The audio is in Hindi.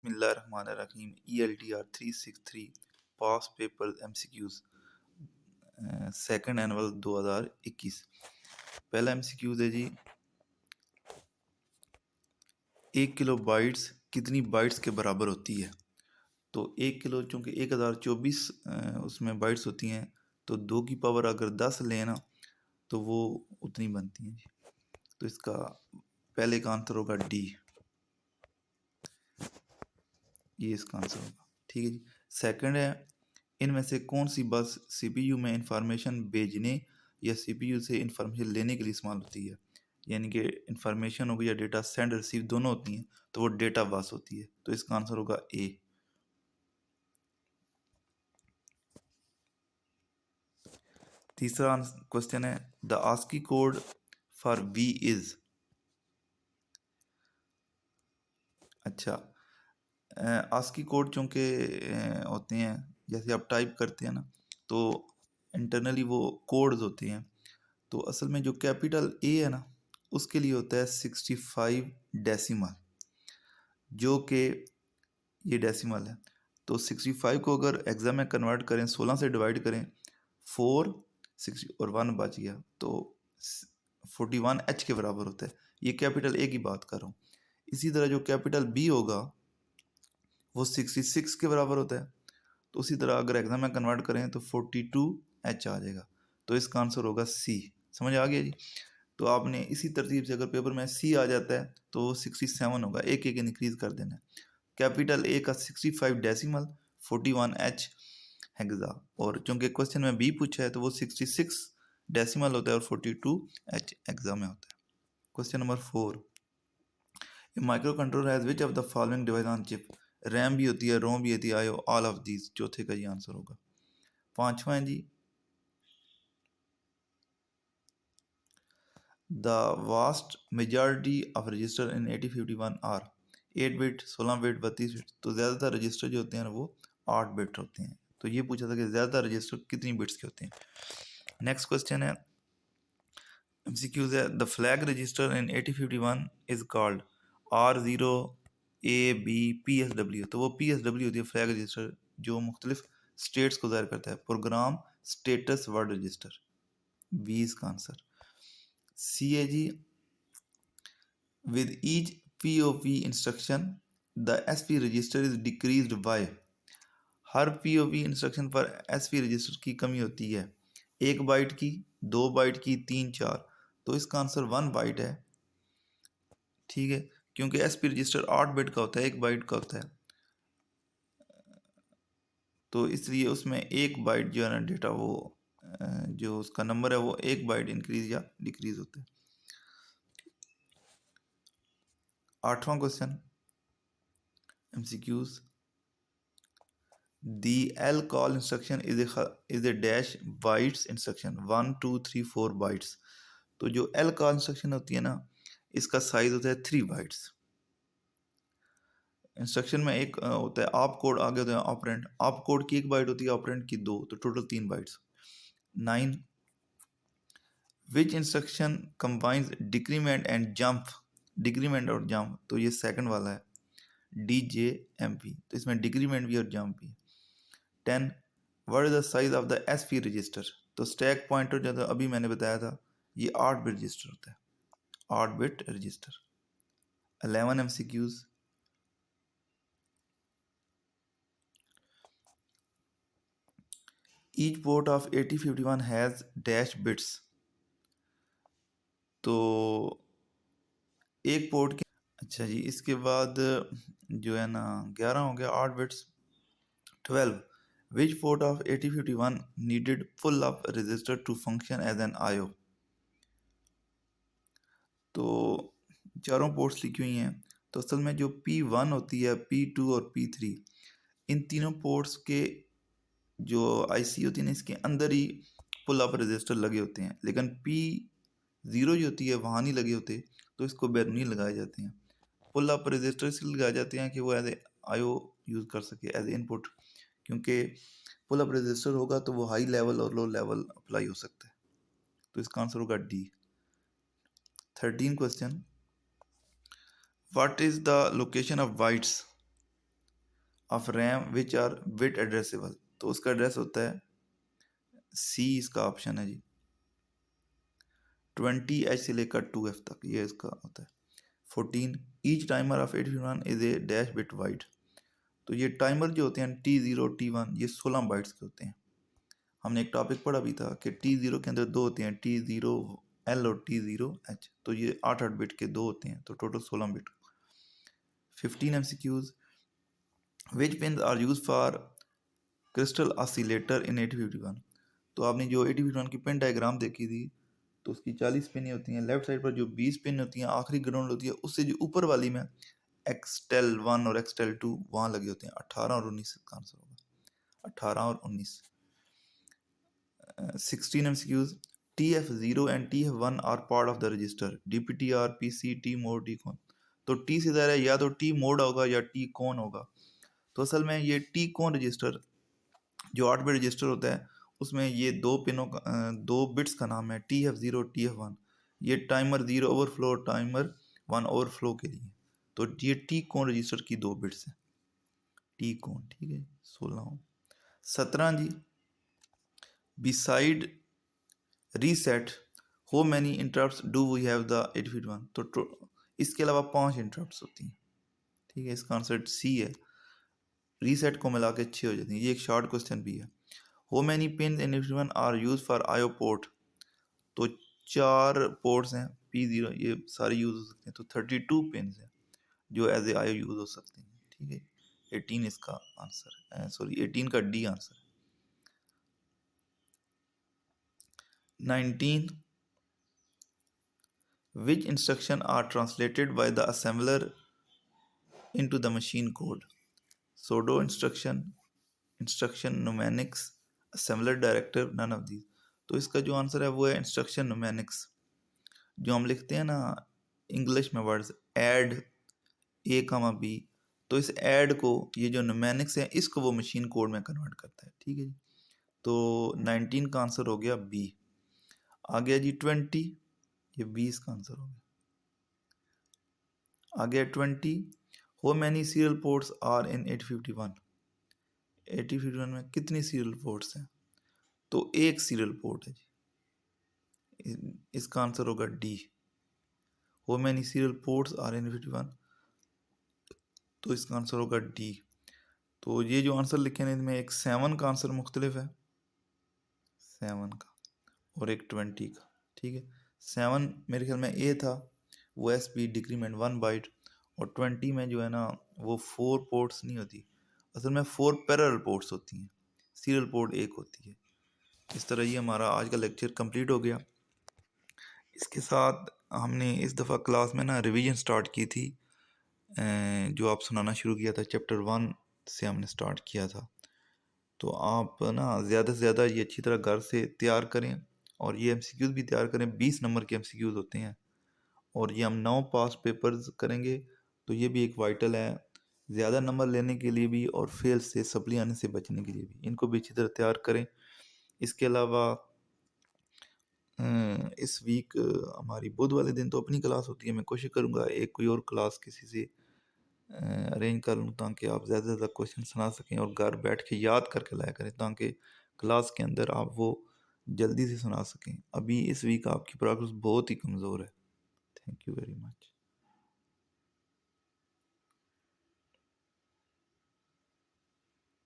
बिस्मिल्लाहिर्रहमानिर्रहीम ELTR 363 पास पेपर MCQs सेकंड एनुअल 2021। पहला MCQs है जी, 1 किलो बाइट्स कितनी बाइट्स के बराबर होती है। तो 1 किलो चूँकि 1024 उसमें बाइट्स होती हैं, तो 2 की पावर अगर 10 लेना तो वो उतनी बनती हैं जी। तो इसका पहले का आंसर होगा डी, ये इसका आंसर होगा। ठीक है जी। सेकंड है, इनमें से कौन सी बस CPU में इंफॉर्मेशन भेजने या CPU से इंफॉर्मेशन लेने के लिए इस्तेमाल होती है। यानी कि इंफॉर्मेशन हो गई या डेटा सेंड रिसीव दोनों होती हैं, तो वो डेटा बस होती है। तो इसका आंसर होगा ए। तीसरा क्वेश्चन है, the ASCII code for V is. अच्छा, आस्की कोड चूँकि होते हैं, जैसे आप टाइप करते हैं ना, तो इंटरनली वो कोड्स होते हैं। तो असल में जो कैपिटल ए है ना, उसके लिए होता है 65 डेसिमल, जो कि ये डेसिमल है। तो 65 को अगर एग्जाम में कन्वर्ट करें, 16 से डिवाइड करें, 4 60 और 1 बच गया, तो 41H के बराबर होता है। ये कैपिटल ए की बात कर रहा हूँ। इसी तरह जो कैपिटल बी होगा वो 66 के बराबर होता है। तो उसी तरह अगर एग्जाम में कन्वर्ट करें तो 42H आ जाएगा। तो इसका आंसर होगा सी। समझ आ गया जी। तो आपने इसी तरतीब से अगर पेपर में सी आ जाता है तो वो 67 होगा, एक एक इंक्रीज कर देना है। कैपिटल ए का 65 डेसिमल, 41H हेक्सा। और चूंकि क्वेश्चन में बी पूछा है तो वो 66 डेसिमल होता है और 42H हेक्सा में होता है। Question number 4, micro controller has which of the following device on chip. RAM भी होती है, रोम भी होती है, ऑल ऑफ दीज। चौथे का ये आंसर होगा। पांचवा है जी, the vast majority of register in 8051 are 8 bit, 16 bit, 32 bit. तो ज़्यादातर रजिस्टर जो होते हैं वो 8 बिट होते हैं। तो ये पूछा था कि ज़्यादातर रजिस्टर कितनी बिट्स के होते हैं। नेक्स्ट क्वेश्चन है, MCQs है, the flag register in 8051 is called R0 AB PSW। तो वो PSW होती है फ्लैग रजिस्टर, जो मुख्तलिफ स्टेट्स को ज़ाहिर करता है। Program status word register, B इसका आंसर। सी है जी, with each POP instruction the SP register is decreased by। Her POP instruction पर SP रजिस्टर की कमी होती है, 1 बाइट की, 2 बाइट की, 3, 4। तो इसका आंसर 1 बाइट है। ठीक है, क्योंकि SP रजिस्टर 8 बिट का होता है, 1 बाइट का होता है, तो इसलिए उसमें 1 बाइट जो है ना डेटा, वो जो उसका नंबर है वो 1 बाइट इंक्रीज या डिक्रीज होता है। 8वां question MCQs, the lcall instruction is a dash bytes instruction 1 2 3 4 bytes। तो जो lcall इंस्ट्रक्शन होती है ना, इसका साइज होता है 3 बाइट्स। इंस्ट्रक्शन में एक होता है आप कोड, आगे होता है ऑपरेंड। आप कोड की 1 बाइट होती है, ऑपरेंड की 2, तो total 3 bytes. 9, which instruction combines decrement and jump. Decrement और जंप, तो ये सेकंड वाला है, DJMP। तो इसमें डिक्रीमेंट भी और जंप भी। 10, what is the size of the SP register. तो स्टैक पॉइंटर जो अभी मैंने बताया था, ये 8 बिट रजिस्टर होता है, 8 bit register. 11 MCQs, each port of 8051 has dash bits. तो एक पोर्ट के, अच्छा जी, इसके बाद जो है ना 11 हो गया, 8 bits. 12, which port of 8051 needed pull up register to function as an IO। तो चारों पोर्ट्स लिखी हुई हैं, तो असल में जो P1 होती है, P2 और P3, इन तीनों पोर्ट्स के जो IC होती है ना, इसके अंदर ही पुल अप रजिस्टर लगे होते हैं, लेकिन P0 जो होती है वहाँ नहीं लगे होते, तो इसको बैरूनी लगाए जाते हैं। पुल अप रजिस्टर इसलिए लगाए जाते हैं कि वो एज ए IO यूज़ कर सके, एज ए इनपुट, क्योंकि पुल अप रजिस्टर होगा तो वो हाई लेवल और लो लेवल अप्लाई हो सकता है। तो इसका आंसर होगा D. 13 question, what is the location of bytes. Of RAM which are bit addressable, तो उसका एड्रेस होता है सी, इसका ऑप्शन है जी। 20H से लेकर 2F तक ये इसका होता है। 14 each timer of 851 is a dash bit wide, तो ये टाइमर जो होते हैं T0 T1 ये 16 बाइट्स के होते हैं। हमने एक टॉपिक पढ़ा भी था कि T0 के अंदर दो होते हैं, T0L और T0H, तो ये 8 बिट के दो होते हैं, तो total 16 bit. 15 MCQs which pin are use for crystal oscillator in 8051, तो आपने जो 8051 की पिन डायग्राम देखी थी तो उसकी 40 पिन होती हैं, लेफ्ट साइड पर जो 20 पिन होती हैं आखिरी ग्राउंड होती है, उससे जो ऊपर वाली में एक्सटेल 1 और एक्सटेल 2 वहाँ लगे होते हैं। 18 और 19 का आंसर होगा, 18 और 19। 16 MCQs TF0 and TF1 are part of the register DPTR PC T mode T कौन, तो T से ज़्यादा या तो T मोड होगा या T कौन होगा। तो असल में ये T कौन रजिस्टर जो 8 बिट रजिस्टर होता है उसमें ये दो पिनों का दो बिट्स का नाम है TF0 TF1, ये टाइमर 0 ओवरफ्लो और टाइमर 1 ओवरफ्लो के लिए, तो ये टी कौन रजिस्टर की दो बिट्स हैं, टी कौन, ठीक है। 16 17 जी beside reset how many interrupts do we have the 851, तो इसके अलावा 5 इंटरप्ट्स होती हैं, ठीक है। इसका आंसर सी है, रीसेट को मिला के 6 हो जाती हैं। ये एक शॉर्ट क्वेश्चन भी है। How many pin in 851 are use for IO port, तो 4 पोर्ट्स हैं P0, ये सारे यूज हो सकते हैं, तो 32 पिन हैं जो एज ए आई यूज हो सकते हैं, ठीक है। 18 इसका आंसर है, सॉरी 18 का डी आंसर है। 19 which instruction are translated by the assembler into the machine code, pseudo instruction mnemonics, assembler director, none of these, तो इसका जो आंसर है वो है इंस्ट्रक्शन न्यूमेनिक्स। जो हम लिखते हैं ना इंग्लिश में वर्ड्स ऐड A, B, तो इस ऐड को ये जो न्यूमेनिक्स है इसको वो मशीन कोड में कन्वर्ट करता है, ठीक है जी। तो 19 का आंसर हो गया बी। आ गया जी 20, ये 20 का आंसर हो गया। आ गया 20 how many serial ports are in 851, 851 में कितनी सीरियल पोर्ट्स हैं, तो एक सीरियल पोर्ट है जी, इसका आंसर होगा D. How many serial ports are in 851, तो इसका आंसर होगा डी। तो ये जो आंसर लिखे हैं इनमें एक 7 का आंसर मुख्तलिफ है, 7 का, और एक 20 का, ठीक है। 7 मेरे ख्याल में ए था, वो एस पी डिक्रीमेंट 1 बाइट, और 20 में जो है ना वो 4 पोर्ट्स नहीं होती, असल में 4 पैरेलल पोर्ट्स होती हैं, सीरियल पोर्ट एक होती है। इस तरह ये हमारा आज का लेक्चर कंप्लीट हो गया। इसके साथ हमने इस दफ़ा क्लास में ना रिवीजन स्टार्ट की थी, जो आप सुनाना शुरू किया था चैप्टर 1 से हमने स्टार्ट किया था। तो आप ना ज़्यादा से ज़्यादा ये अच्छी तरह घर से तैयार करें, और ये MCQs भी तैयार करें। 20 नंबर के MCQs होते हैं, और ये हम 9 पास पेपर्स करेंगे, तो ये भी एक वाइटल है ज़्यादा नंबर लेने के लिए भी, और फेल से सप्ली आने से बचने के लिए भी। इनको भी अच्छी तरह तैयार करें। इसके अलावा इस वीक हमारी बुध वाले दिन तो अपनी क्लास होती है, मैं कोशिश करूँगा एक कोई और क्लास किसी से अरेंज कर लूँ, ताकि आप ज़्यादा से ज़्यादा क्वेश्चन सुना सकें और घर बैठ के याद करके लाया करें, ताकि क्लास के अंदर आप वो जल्दी से सुना सकें। अभी इस वीक आपकी प्रोग्रेस बहुत ही कमज़ोर है। Thank you very much.